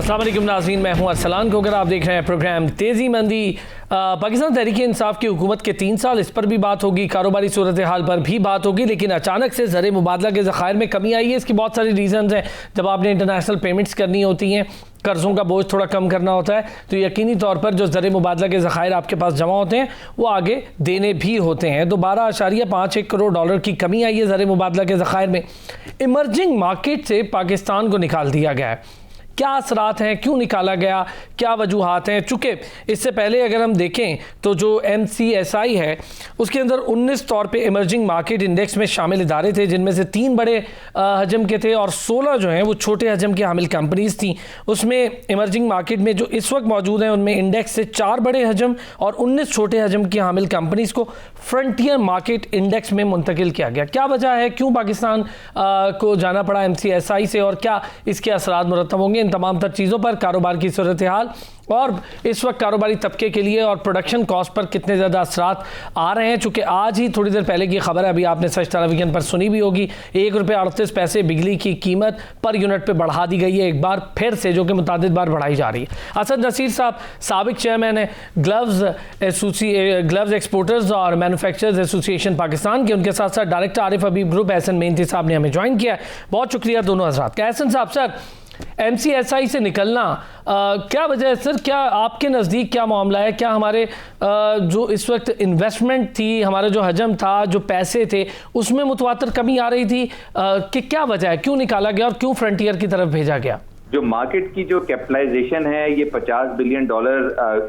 अस्सलाम वालेकुम नाज़रीन, मैं हूं अरसलान खोकर। आप देख रहे हैं प्रोग्राम तेज़ी मंदी। पाकिस्तान तहरीक इंसाफ की हुकूमत के 3 साल, इस पर भी बात होगी, कारोबारी सूरत हाल पर भी बात होगी। लेकिन अचानक से ज़र मुबादला के ज़खायर में कमी आई है। इसकी बहुत सारी रीज़न्स हैं। जब आपने इंटरनेशनल पेमेंट्स करनी होती हैं, कर्ज़ों का बोझ थोड़ा कम करना होता है, तो यकीनी तौर पर जो ज़र मुबादला के ज़खायर आपके पास जमा होते हैं वो आगे देने भी होते हैं। तो 12.51 करोड़ डॉलर की कमी आई है ज़र मुबादला के ज़खायर में। इमर्जिंग मार्केट से पाकिस्तान को निकाल दिया गया है। क्या असरात हैं, क्यों निकाला गया, क्या वजूहात हैं? चूँकि इससे पहले अगर हम देखें तो जो MCSI है उसके अंदर 19 तौर पे इमर्जिंग मार्केट इंडेक्स में शामिल इदारे थे, जिनमें से 3 बड़े हजम के थे और 16 जो हैं वो छोटे हजम की हामिल कंपनीज थी। उसमें इमर्जिंग मार्केट में जो इस वक्त मौजूद हैं उनमें इंडेक्स से 4 बड़े हजम और 19 छोटे हजम की हामिल कंपनीज को फ्रंटियर मार्केट इंडेक्स में मुंतकिल किया गया। क्या वजह है, क्यों पाकिस्तान को जाना पड़ा MCSI से, और क्या इसके असरात मुरतब होंगे? इन तमाम तर चीज़ों पर, कारोबार की सूरत हाल और इस वक्त कारोबारी तबके के लिए और प्रोडक्शन कॉस्ट पर कितने ज़्यादा असरात आ रहे हैं। चूँकि आज ही थोड़ी देर पहले की खबर है, अभी आपने सच टेलीविजन पर सुनी भी होगी, ₹1.38 बिजली की कीमत पर यूनिट पे बढ़ा दी गई है एक बार फिर से, जो कि मुतादिद बार बढ़ाई जा रही है। असद नसीर साहब साबिक चेयरमैन है ग्लव्स एक्सपोर्टर्स और मैन्युफैक्चरर्स एसोसिएशन पाकिस्तान के, उनके साथ साथ डायरेक्टर आरिफ हबीब ग्रुप एहसन मेहनती साहब ने हमें ज्वाइन किया है। बहुत शुक्रिया दोनों हजरात का। एहसन साहब, सर MCSI से निकलना क्या वजह है सर? क्या आपके नज़दीक क्या मामला है? क्या हमारे जो इस वक्त इन्वेस्टमेंट थी, हमारा जो हजम था, जो पैसे थे, उसमें मुतवातर कमी आ रही थी कि क्या वजह है, क्यों निकाला गया और क्यों फ्रंटियर की तरफ भेजा गया? जो मार्केट की जो कैपिटलाइजेशन है ये $50 बिलियन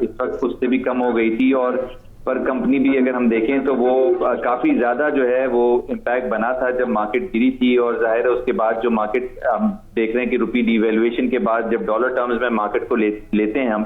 इस वक्त उससे भी कम हो गई थी, और पर कंपनी भी अगर हम देखें तो वो काफी ज्यादा जो है वो इम्पैक्ट बना था जब मार्केट गिरी थी। और जाहिर है उसके बाद जो मार्केट हम देख रहे हैं कि रुपी डिवैल्यूएशन के बाद जब डॉलर टर्म्स में मार्केट को लेते हैं हम,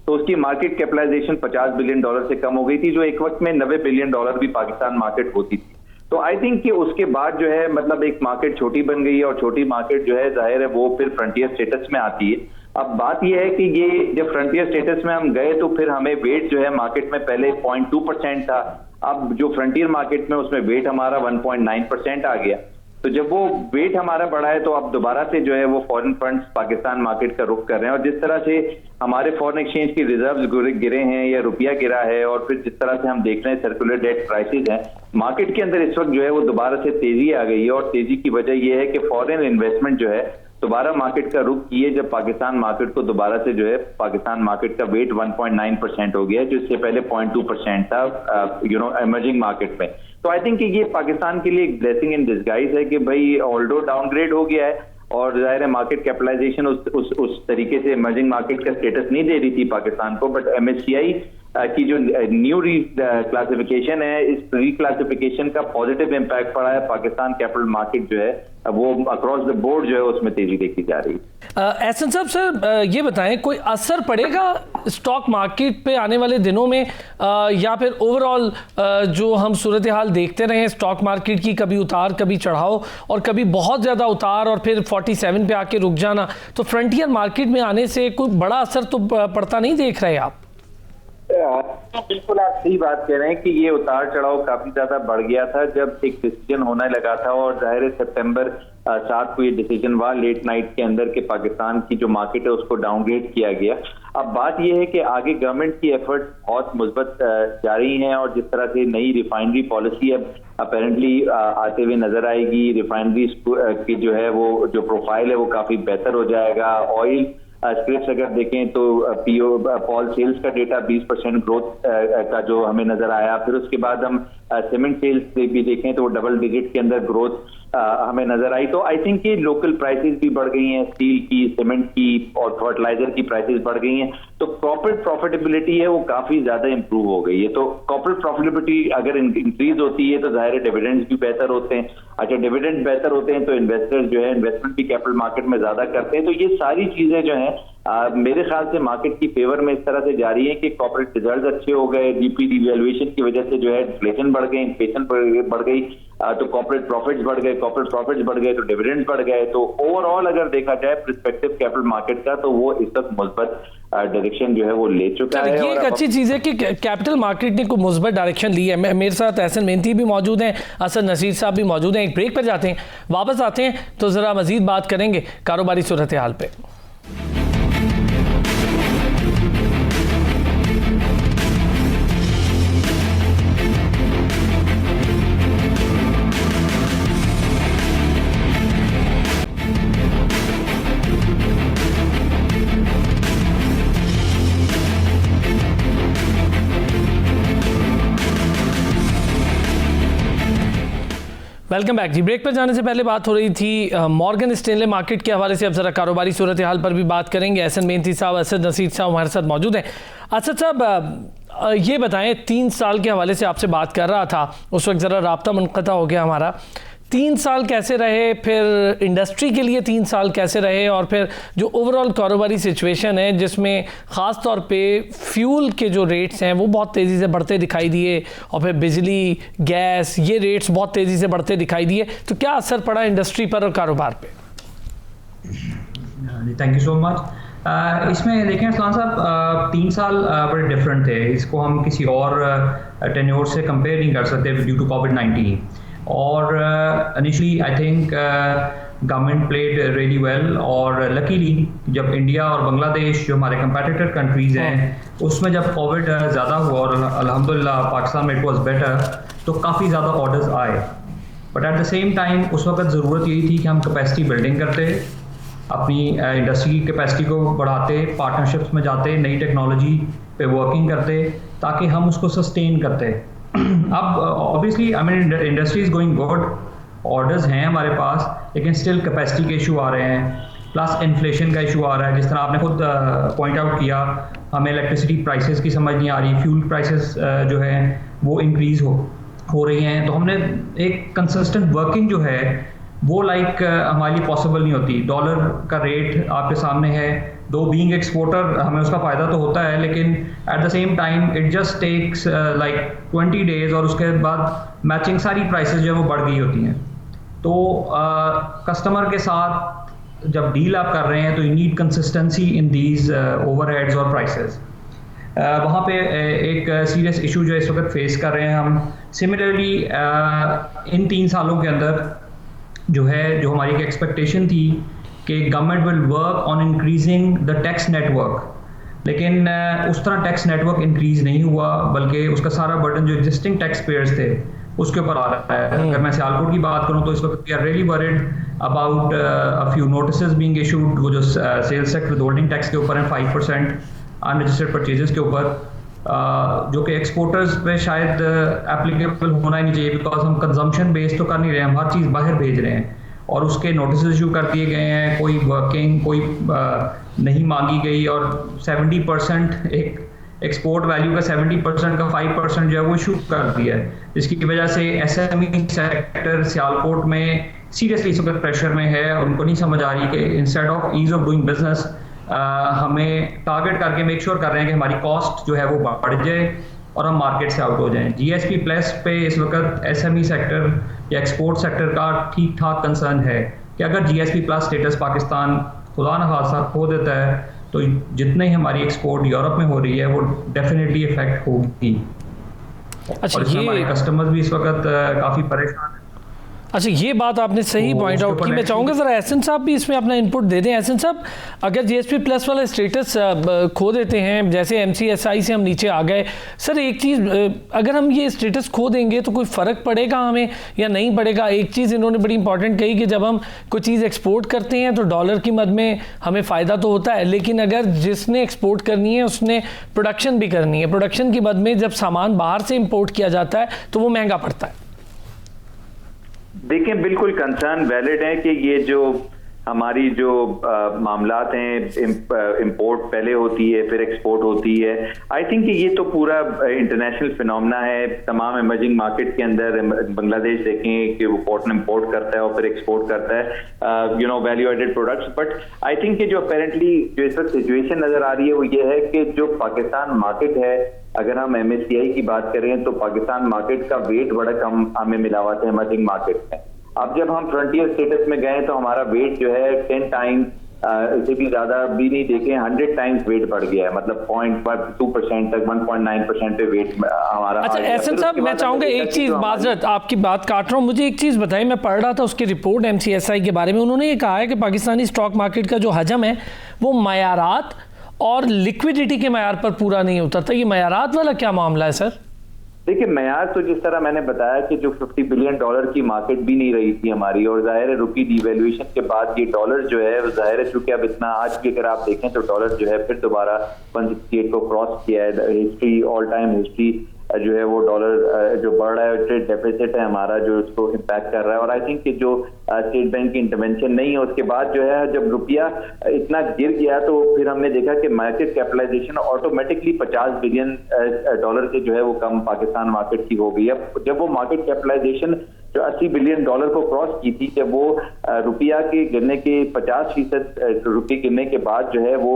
तो उसकी मार्केट कैपिटलाइजेशन $50 बिलियन से कम हो गई थी, जो एक वक्त में $90 बिलियन भी पाकिस्तान मार्केट होती थी। तो आई थिंक कि उसके बाद जो है मतलब एक मार्केट छोटी बन गई है, और छोटी मार्केट जो है जाहिर है वो फिर फ्रंटियर स्टेटस में आती है। अब बात यह है कि ये जब फ्रंटियर स्टेटस में हम गए तो फिर हमें वेट जो है मार्केट में पहले 0.2% था, अब जो फ्रंटियर मार्केट में उसमें वेट हमारा 1.9% आ गया। तो जब वो वेट हमारा बढ़ा है तो अब दोबारा से जो है वो फॉरेन फंड्स पाकिस्तान मार्केट का रुख कर रहे हैं, और जिस तरह से हमारे फॉरेन एक्सचेंज की रिजर्व्स गिरे हैं या रुपया गिरा है, और फिर जिस तरह से हम देख रहे हैं सर्कुलर डेट प्राइसेस हैं मार्केट के अंदर, इस वक्त जो है वो दोबारा से तेजी आ गई है। और तेजी की वजह यह है कि फॉरेन इन्वेस्टमेंट जो है दोबारा मार्केट का रुख किए, जब पाकिस्तान मार्केट को दोबारा से जो है पाकिस्तान मार्केट का वेट 1.9% हो गया है, जो इससे पहले 0.2% था इमर्जिंग मार्केट में। तो आई थिंक कि ये पाकिस्तान के लिए एक ब्लेसिंग इन डिस्गाइज है कि भाई ऑल्दो डाउनग्रेड हो गया है, और जाहिर है मार्केट कैपिटलाइजेशन उस तरीके से इमर्जिंग मार्केट का स्टेटस नहीं दे रही थी पाकिस्तान को, बट MSCI की जो न्यू क्लासिफिकेशन है, इस रिक्लासिफिकेशन का पॉजिटिव इम्पैक्ट पड़ा है। पाकिस्तान कैपिटल मार्केट जो है वो अक्रॉस द बोर्ड जो है उसमें तेजी देखी जा रही है। एहसन साहब, सर ये बताएं, कोई असर पड़ेगा स्टॉक मार्केट पे आने वाले दिनों में, या फिर ओवरऑल जो हम सूरत हाल देखते रहे स्टॉक मार्केट की, कभी उतार कभी चढ़ाओ और कभी बहुत ज़्यादा उतार और फिर 47 पे आके रुक जाना, तो फ्रंटियर मार्केट में आने से कोई बड़ा असर तो पड़ता नहीं देख रहे आप? बिल्कुल आप सही बात कह रहे हैं कि ये उतार चढ़ाव काफी ज्यादा बढ़ गया था जब एक डिसीजन होने लगा था, और जाहिर है सितंबर 7 को ये डिसीजन हुआ लेट नाइट के अंदर के पाकिस्तान की जो मार्केट है उसको डाउनग्रेड किया गया। अब बात यह है कि आगे गवर्नमेंट की एफर्ट बहुत मुस्बत जारी हैं, और जिस तरह से नई रिफाइनरी पॉलिसी अब अपेरेंटली आते हुए नजर आएगी, रिफाइनरी की जो है वो जो प्रोफाइल है वो काफी बेहतर हो जाएगा। ऑयल स्क्रिप्ट अगर देखें तो पॉल सेल्स का डेटा 20% ग्रोथ का जो हमें नजर आया। फिर उसके बाद हम सीमेंट सेल्स भी देखें तो डबल डिजिट के अंदर ग्रोथ हमें नजर आई। तो आई थिंक कि लोकल प्राइसेस भी बढ़ गई हैं, स्टील की, सीमेंट की और फर्टिलाइजर की प्राइसेस बढ़ गई हैं, तो कॉर्पोरेट प्रॉफिटेबिलिटी है वो काफी ज्यादा इंप्रूव हो गई है। तो कॉर्पोरेट प्रॉफिटेबिलिटी अगर इंक्रीज होती है तो जाहिर है डिविडेंड्स भी बेहतर होते हैं। अच्छा, डिविडेंड बेहतर होते हैं तो इन्वेस्टर्स जो है इन्वेस्टमेंट भी कैपिटल मार्केट में ज्यादा करते हैं। तो ये सारी चीजें जो है मेरे ख्याल से मार्केट की फेवर में इस तरह से जा रही है कि कॉर्पोरेट रिजल्ट अच्छे हो गए, जीपी डिवैल्यूएशन की वजह से जो है इन्फ्लेशन बढ़ गई, इन्फ्लेशन बढ़ गई, तो कॉर्पोरेट प्रॉफिट्स बढ़ गए, कॉर्पोरेट प्रॉफिट्स बढ़ गए तो डिविडेंड्स बढ़ गए। तो ओवरऑल अगर देखा जाए पर्सपेक्टिव कैपिटल मार्केट का तो वो इस वक्त मुस्बत डायरेक्शन जो है वो ले चुका है। ये एक अच्छी चीज है कि कैपिटल मार्केट ने कोई मुस्बत डायरेक्शन ली है। मेरे साथ एहसन मेहनती भी मौजूद हैं, असद नसीर साहब भी मौजूद हैं। एक ब्रेक पर जाते हैं, वापस आते हैं तो जरा मजीद बात करेंगे कारोबारी सूरत हाल पे। वेलकम बैक जी। ब्रेक पर जाने से पहले बात हो रही थी मॉर्गन स्टैनले मार्केट के हवाले से। अब जरा कारोबारी सूरत हाल पर भी बात करेंगे। एहसन मेहंती साहब, असद नसीर साहब हमारे साथ मौजूद हैं। असद साहब ये बताएं, 3 साल के हवाले से आपसे बात कर रहा था, उस वक्त ज़रा राब्ता मुनक़ता हो गया हमारा। 3 साल कैसे रहे, फिर इंडस्ट्री के लिए 3 साल कैसे रहे, और फिर जो ओवरऑल कारोबारी सिचुएशन है जिसमें ख़ास तौर पे फ्यूल के जो रेट्स हैं वो बहुत तेज़ी से बढ़ते दिखाई दिए, और फिर बिजली, गैस, ये रेट्स बहुत तेज़ी से बढ़ते दिखाई दिए, तो क्या असर पड़ा इंडस्ट्री पर और कारोबार पे? Thank you so much. इसमें देखें असलान साहब, 3 साल बड़े डिफरेंट थे। इसको हम किसी और टेन्योर से कंपेयर नहीं कर सकते ड्यू टू कोविड-19। और initially I think government played really well, और लकीली जब इंडिया और बांग्लादेश जो हमारे कंपेटिटर कंट्रीज़ हैं उसमें जब कोविड ज़्यादा हुआ और अल्हम्दुलिल्लाह पाकिस्तान में इट वाज बेटर, तो काफ़ी ज़्यादा ऑर्डर्स आए। But at the same time उस वक्त ज़रूरत यही थी कि हम कैपेसिटी बिल्डिंग करते, अपनी इंडस्ट्री की कैपेसिटी को बढ़ाते, पार्टनरशिप्स में जाते, नई टेक्नोलॉजी पे वर्किंग करते ताकि हम उसको सस्टेन करते। अब obviously I mean industry is going good, orders हैं हमारे पास, लेकिन स्टिल कैपेसिटी के इशू आ रहे हैं, प्लस इन्फ्लेशन का इशू आ रहा है। जिस तरह आपने खुद पॉइंट आउट किया, हमें इलेक्ट्रिसिटी प्राइसेस की समझ नहीं आ रही, फ्यूल प्राइसेस जो है वो इंक्रीज़ हो रही हैं। तो हमने एक कंसिस्टेंट वर्किंग जो है वो हमारे लिए पॉसिबल नहीं होती। डॉलर का रेट आपके सामने है, दो बीइंग एक्सपोर्टर हमें उसका फ़ायदा तो होता है, लेकिन at the same time it just takes 20 days, और उसके बाद मैचिंग सारी प्राइसेस जो है वो बढ़ गई होती हैं। तो कस्टमर के साथ जब डील आप कर रहे हैं तो you need consistency in these overheads और प्राइसेस। वहाँ पे एक सीरियस इशू जो इस वक्त फेस कर रहे हैं हम। सिमिलरली इन 3 सालों के अंदर जो हमारी एक एक्सपेक्टेशन थी कि government will work on increasing the tax network, लेकिन उस तरह टैक्स नेटवर्क इंक्रीज नहीं हुआ, बल्कि उसका सारा बर्डन जो एग्जिस्टिंग टैक्स पेयर्स थे उसके ऊपर आ रहा है। अगर मैं सियालकोट की बात करूं तो इस वक्त we are really worried about a few notices being issued, वो जो सेल्स टैक्स विदहोल्डिंग टैक्स के ऊपर है 5% अनरजिस्टर्ड परचेजेस के ऊपर, जो कि एक्सपोर्टर्स पे शायद एप्लीकेबल होना ही नहीं चाहिए, बिकॉज हम कंजम्पशन बेस्ड तो कर नहीं रहे हैं, हम हर चीज़ बाहर भेज रहे हैं, और उसके नोटिस इशू कर दिए गए हैं, कोई वर्किंग कोई नहीं मांगी गई, और 70% एक एक्सपोर्ट वैल्यू का 70% का 5% जो है वो इशू कर दिया है, जिसकी वजह से एसएमई सेक्टर सियालकोट में सीरियसली इस वक्त प्रेशर में है। और उनको नहीं समझ आ रही कि instead of ease of doing business हमें टारगेट करके मेक श्योर कर रहे हैं कि हमारी कॉस्ट जो है वो बढ़ जाए और हम मार्केट से आउट हो जाएं। जीएसपी प्लस पे इस वक्त एसएमई सेक्टर या एक्सपोर्ट सेक्टर का ठीक ठाक कंसर्न है कि अगर जीएसपी प्लस स्टेटस पाकिस्तान खुदा न खासा खो देता है तो जितने ही हमारी एक्सपोर्ट यूरोप में हो रही है वो डेफिनेटली इफेक्ट होगी। अच्छा, और इसमें हमारे कस्टमर्स भी इस वक्त काफ़ी परेशान हैं। अच्छा, ये बात आपने सही पॉइंट आउट की। मैं चाहूँगा ज़रा एहसन साहब भी इसमें अपना इनपुट दे दें। एहसन साहब, अगर जीएसपी प्लस वाला स्टेटस खो देते हैं, जैसे एमसीएसआई से हम नीचे आ गए, सर एक चीज़, अगर हम ये स्टेटस खो देंगे तो कोई फ़र्क पड़ेगा हमें या नहीं पड़ेगा? एक चीज़ इन्होंने बड़ी इंपॉर्टेंट कही कि जब हम कोई चीज़ एक्सपोर्ट करते हैं तो डॉलर की मद में हमें फ़ायदा तो होता है, लेकिन अगर जिसने एक्सपोर्ट करनी है उसने प्रोडक्शन भी करनी है, प्रोडक्शन की मद में जब सामान बाहर से इम्पोर्ट किया जाता है तो वो महंगा पड़ता है। देखिए, बिल्कुल कंसर्न वैलिड है कि ये जो हमारी जो मामलात हैं, इंपोर्ट पहले होती है फिर एक्सपोर्ट होती है। आई थिंक कि ये तो पूरा इंटरनेशनल फिनोमेना है। तमाम इमर्जिंग मार्केट के अंदर बांग्लादेश देखें कि वो कॉटन इंपोर्ट करता है और फिर एक्सपोर्ट करता है value added products. But I think कि जो अपेरेंटली जो इस वक्त सिचुएशन नजर आ रही है वो ये है कि जो पाकिस्तान मार्केट है, अगर हम MSCI की बात करें तो पाकिस्तान मार्केट का वेट बड़ा कम हमें मिला हुआ था इमर्जिंग मार्केट में। अब जब हम फ्रंटियर स्टेटस में गए तो हमारा वेट जो है 10 टाइम्स, इसे भी ज्यादा भी नहीं देखें, 100 टाइम्स वेट बढ़ गया है, मतलब 0.2% तक 1.9% पे वेट हमारा। अच्छा एहसन साहब, मैं चाहूँगा एक चीज़, माजरत आपकी बात काट रहा हूँ, मुझे एक चीज़ बताइए। मैं पढ़ रहा था उसकी रिपोर्ट MCSI के बारे में, उन्होंने ये कहा है कि पाकिस्तानी स्टॉक मार्केट का जो हजम है वो मयारात और लिक्विडिटी के मयार पर पूरा नहीं उतरता। ये मयारात वाला क्या मामला है सर? देखिए, मयार तो जिस तरह मैंने बताया कि जो $50 बिलियन की मार्केट भी नहीं रही थी हमारी, और जाहिर है रुपी डिवैल्यूएशन के बाद ये डॉलर जो है वो जाहिर है चूंकि अब इतना, आज की अगर आप देखें तो डॉलर जो है फिर दोबारा 168 को क्रॉस किया है, हिस्ट्री ऑल टाइम हिस्ट्री जो है वो डॉलर जो बढ़ रहा है, ट्रेड डेफिसिट है हमारा जो उसको इम्पैक्ट कर रहा है। और आई थिंक कि जो स्टेट बैंक की इंटरवेंशन नहीं है उसके बाद जो है जब रुपया इतना गिर गया तो फिर हमने देखा कि market capitalization automatically 50 billion dollar के जो है वो कम पाकिस्तान मार्केट की हो गई। अब जब वो मार्केट कैपिटलाइजेशन जो 80 बिलियन डॉलर को क्रॉस की थी, जब वो रुपया के गिरने के 50% रुपये गिरने के बाद जो है वो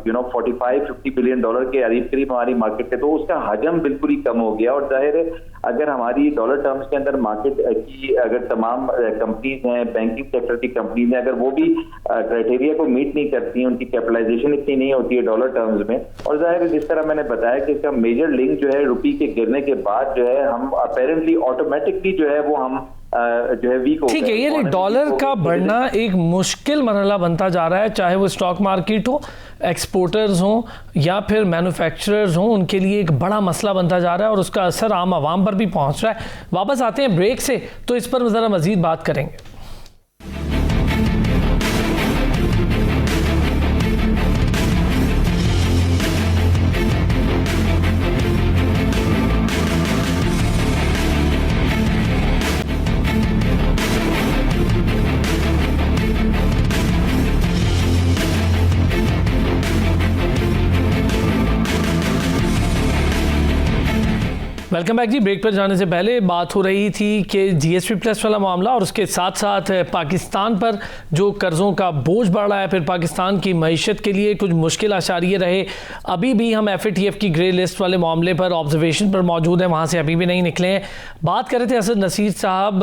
45-50 बिलियन डॉलर के करीब हमारी मार्केट है, तो उसका हजम बिल्कुल ही कम हो गया। और जाहिर है अगर हमारी डॉलर टर्म्स के अंदर मार्केट की अगर तमाम कंपनीज हैं, बैंकिंग सेक्टर की कंपनीज हैं, अगर वो भी क्राइटेरिया को मीट नहीं करती हैं, उनकी कैपिटलाइजेशन इतनी नहीं होती है डॉलर टर्म्स में, और जाहिर है जिस तरह मैंने बताया कि इसका मेजर लिंक जो है रुपये के गिरने के बाद जो है हम अपेरेंटली ऑटोमेटिकली जो है वो हम जो है वीक हो गए। ठीक है, ये डॉलर का बढ़ना एक मुश्किल मरहला बनता जा रहा है, चाहे वो स्टॉक मार्केट हो, एक्सपोर्टर्स हों या फिर मैन्युफैक्चरर्स हों, उनके लिए एक बड़ा मसला बनता जा रहा है और उसका असर आम आवाम पर भी पहुंच रहा है। वापस आते हैं ब्रेक से तो इस पर ज़रा मज़ीद बात करेंगे। वेलकम बैक जी। ब्रेक पर जाने से पहले बात हो रही थी कि जीएसपी प्लस वाला मामला और उसके साथ साथ पाकिस्तान पर जो कर्ज़ों का बोझ बढ़ रहा है, फिर पाकिस्तान की मईशत के लिए कुछ मुश्किल आशारिये रहे। अभी भी हम FATF की ग्रे लिस्ट वाले मामले पर ऑब्जर्वेशन पर मौजूद हैं, वहाँ से अभी भी नहीं निकले हैं। बात कर रहे थे असद नसीर साहब,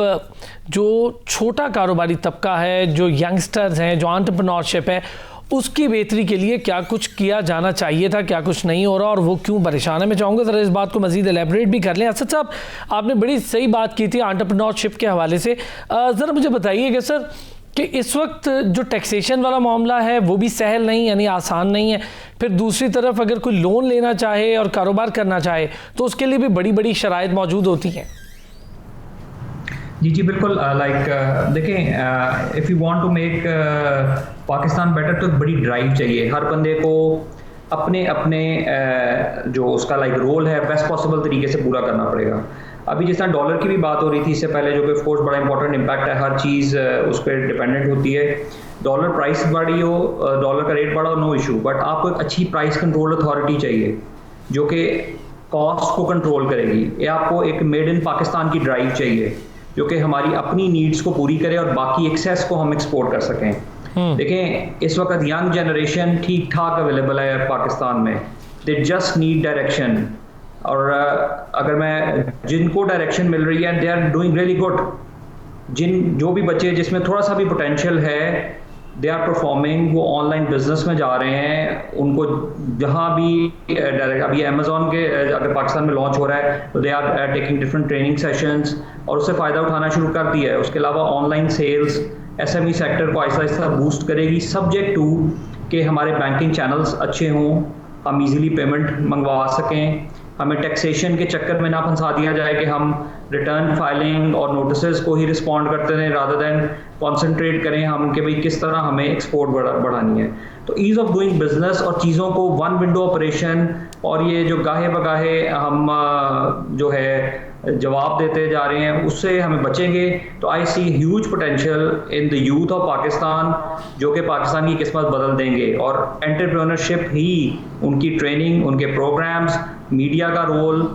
जो छोटा कारोबारी तबका है, जो यंगस्टर्स हैं, जो एंटरप्रेन्योरशिप है, उसकी बेहतरी के लिए क्या कुछ किया जाना चाहिए था, क्या कुछ नहीं हो रहा और वो क्यों परेशान है। मैं चाहूँगा ज़रा इस बात को मज़ीद एलेबरेट भी कर लें। असद साहब, आपने बड़ी सही बात की थी एंटरप्रेन्योरशिप के हवाले से। ज़रा मुझे बताइएगा सर कि इस वक्त जो टैक्सेशन वाला मामला है वो भी सहल नहीं, यानी आसान नहीं है। फिर दूसरी तरफ अगर कोई लोन लेना चाहे और कारोबार करना चाहे तो उसके लिए भी बड़ी बड़ी शराइत मौजूद होती हैं। जी बिल्कुल, देखें, if you want to make Pakistan better तो बड़ी ड्राइव चाहिए। हर बंदे को अपने अपने जो उसका रोल है बेस्ट पॉसिबल तरीके से पूरा करना पड़ेगा। अभी जिस तरह डॉलर की भी बात हो रही थी इससे पहले, जो कि ऑफ कोर्स बड़ा इंपॉर्टेंट इम्पैक्ट है, हर चीज़ उस पर डिपेंडेंट होती है। डॉलर प्राइस बढ़ी हो, डॉलर का रेट बढ़ा हो, नो इशू, बट आपको एक अच्छी प्राइस कंट्रोल अथॉरिटी चाहिए जो कि कॉस्ट को कंट्रोल करेगी। या आपको एक मेड इन पाकिस्तान की ड्राइव चाहिए जो कि हमारी अपनी नीड्स को पूरी करे और बाकी एक्सेस को हम एक्सपोर्ट कर सकें। देखें, इस वक्त यंग जनरेशन ठीक ठाक अवेलेबल है पाकिस्तान में, दे जस्ट नीड डायरेक्शन। और अगर मैं जिनको डायरेक्शन मिल रही है, they are doing really good. जो भी बच्चे जिसमें थोड़ा सा भी पोटेंशियल है, दे आर परफॉर्मिंग, वो ऑनलाइन बिजनेस में जा रहे हैं। उनको जहाँ भी डायरेक्ट, अभी अमेजोन के अगर पाकिस्तान में लॉन्च हो रहा है तो they are taking different training sessions और उससे फ़ायदा उठाना शुरू कर दिया है। उसके अलावा ऑनलाइन सेल्स SME सेक्टर को आहिस्ता आहिस्ता बूस्ट करेगी, सब्जेक्ट टू कि हमारे बैंकिंग चैनल्स अच्छे हों, हम इजीली पेमेंट मंगवा सकें, हमें टैक्सेशन के चक्कर में ना फंसा दिया जाए कि हम रिटर्न फाइलिंग और नोटिसेस को ही रिस्पॉन्ड करते रहें, रादर देन कॉन्सेंट्रेट करें हम कि भाई किस तरह हमें एक्सपोर्ट बढ़ानी है। तो ईज़ ऑफ डूइंग बिजनेस और चीज़ों को वन विंडो ऑपरेशन, और ये जो गाहे बगाहे हम जो है जवाब देते जा रहे हैं, उससे हमें बचेंगे। तो I see huge potential in the youth of Pakistan जो कि पाकिस्तान की किस्मत बदल देंगे। और एंटरप्रेन्योरशिप ही, उनकी ट्रेनिंग, उनके प्रोग्राम्स, मीडिया का रोल,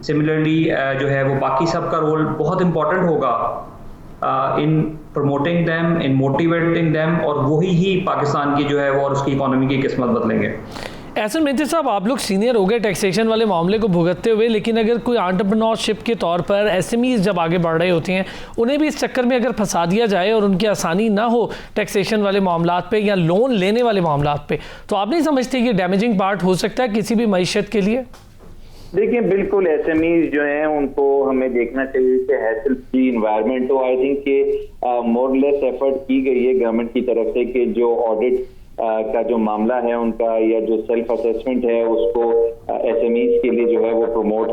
सिमिलरली जो है वो बाकी सब का रोल बहुत इंपॉर्टेंट होगा इन प्रमोटिंग दैम, इन मोटिवेटिंग दैम, और वही ही पाकिस्तान की जो है वो और उसकी इकोनॉमी की किस्मत बदलेंगे। ऐसे मेहती साहब, आप लोग सीनियर हो गए टैक्सेशन वाले मामले को भुगतते हुए, लेकिन अगर कोई एंटरप्रेन्योरशिप के तौर पर SMEs जब आगे बढ़ रहे होते हैं, उन्हें भी इस चक्कर में अगर फंसा दिया जाए और उनकी आसानी ना हो टैक्सेशन वाले मामलात पे या लोन लेने वाले मामलात पे, तो आप नहीं समझते कि डैमेजिंग पार्ट हो सकता है किसी भी मईशत के लिए? देखिए, बिल्कुल SMEs जो हैं उनको हमें देखना चाहिए कि हैसल फ्री इन्वायरमेंट। तो आई थिंक कि मोरलेस एफर्ट की गई है गवर्नमेंट की तरफ से कि जो ऑडिट का जो मामला है उनका, या जो सेल्फ असेसमेंट है उसको SMEs के लिए जो है वो प्रमोट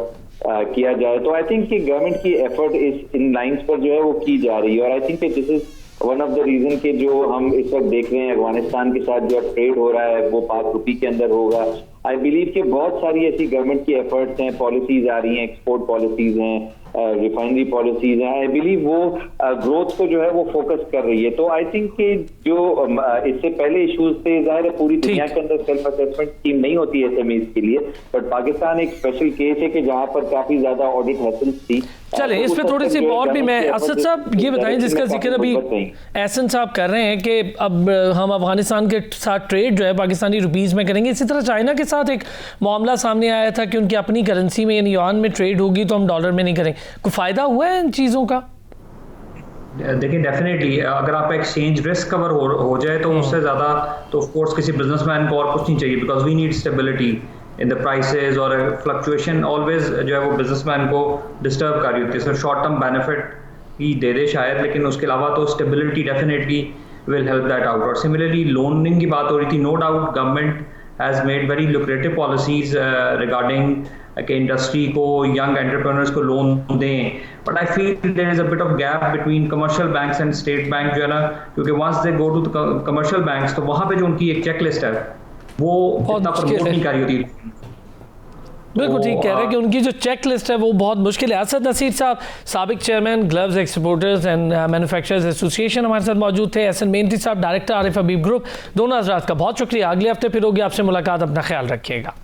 किया जाए। तो आई थिंक कि गवर्नमेंट की एफर्ट इस इन लाइंस पर जो है वो की जा रही है। और I think this is one of the reason के जो हम इस वक्त देख रहे हैं अफगानिस्तान के साथ जो ट्रेड हो रहा है वो 5 रुपये के अंदर होगा, आई बिलीव कि बहुत सारी ऐसी गवर्नमेंट की एफर्ट्स हैं, पॉलिसीज आ रही हैं, एक्सपोर्ट पॉलिसीज हैं, रिफाइनरी पॉलिसीज हैं, आई बिलीव वो ग्रोथ को जो है वो फोकस कर रही है। तो आई थिंक कि जो इससे पहले इश्यूज थे, जाहिर है पूरी दुनिया के अंदर सेल्फ असेसमेंट स्कीम नहीं होती एसएमईज के लिए, बट पाकिस्तान एक स्पेशल केस है कि जहां पर काफी ज्यादा ऑडिट हैसल्स थी। चले इस पे थोड़ी सी और भी मैं असद साहब ये बताएं जिसका जिक्र अभी एहसन साहब कर रहे हैं कि अब हम अफगानिस्तान के साथ ट्रेड जो है पाकिस्तानी रुपीस में करेंगे, इसी तरह चाइना के साथ एक मामला सामने आया था कि उनकी अपनी करेंसी में यानी युआन में ट्रेड होगी तो हम डॉलर में नहीं करेंगे। कोई फायदा हुआ है इन चीज़ों का? देखिए डेफिनेटली अगर आप एक्सचेंज रिस्क कवर हो जाए तो उससे ज़्यादा तो ऑफ कोर्स किसी बिजनेसमैन को और कुछ नहीं चाहिए, because we need stability in the prices, और फ्लक्चुएशन ऑलवेज जो है वो बिजनेसमैन को डिस्टर्ब कर रही होती है। सर शॉर्ट टर्म बेनिफिट ही दे दे शायद, लेकिन उसके अलावा तो stability definitely will help that out. और सिमिलरली लोनिंग की बात हो रही थी, no doubt government has made very lucrative policies regarding कि इंडस्ट्री को, यंग एंटरप्रेन्योर्स को लोन दें, but I feel there is a bit of gap between commercial banks and state bank जो है ना, क्योंकि once they go to commercial banks तो वहाँ पे जो उनकी एक चेक लिस्ट है वो इतना प्रमोट नहीं कर रही होती। बिल्कुल ठीक कह रहे हैं कि उनकी जो चेक लिस्ट है वो बहुत मुश्किल है। असद नसीर साहब साबिक chairman gloves exporters and manufacturers association हमारे साथ मौजूद थे। एहसन मेहनती साहब डायरेक्टर आरिफ हबीब ग्रुप, दोनों हजरात का बहुत शुक्रिया। अगले हफ्ते फिर होगी आपसे मुलाकात, अपना ख्याल रखिएगा।